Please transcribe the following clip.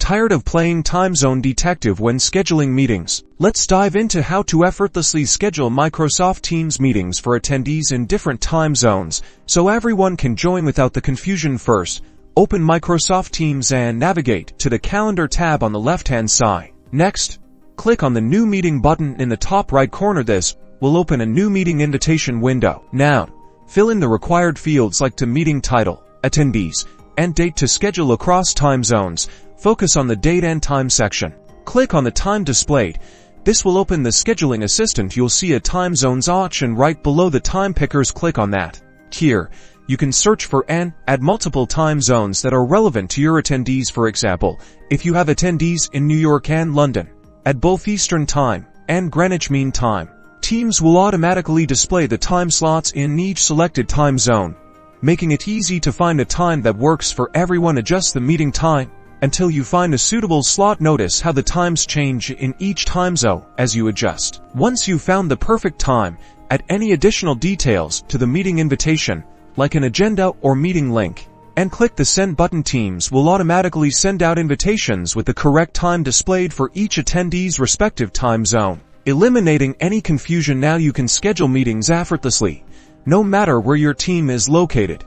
Tired of playing time zone detective when scheduling meetings? Let's dive into how to effortlessly schedule Microsoft Teams meetings for attendees in different time zones, so everyone can join without the confusion. First, open Microsoft Teams and navigate to the Calendar tab on the left-hand side. Next, click on the New Meeting button in the top right corner. This will open a new meeting invitation window. Now, fill in the required fields like the meeting title, attendees, and date to schedule across time zones. Focus on the date and time section. Click on the time displayed. This will open the scheduling assistant. You'll see a time zones option right below the time pickers. Click on that. Here, you can search for and add multiple time zones that are relevant to your attendees. For example, if you have attendees in New York and London, add both Eastern Time and Greenwich Mean Time. Teams will automatically display the time slots in each selected time zone, making it easy to find a time that works for everyone. Adjust the meeting time until you find a suitable slot. Notice how the times change in each time zone as you adjust. Once you've found the perfect time, add any additional details to the meeting invitation, like an agenda or meeting link, and click the Send button. Teams will automatically send out invitations with the correct time displayed for each attendee's respective time zone, eliminating any confusion. Now you can schedule meetings effortlessly, no matter where your team is located.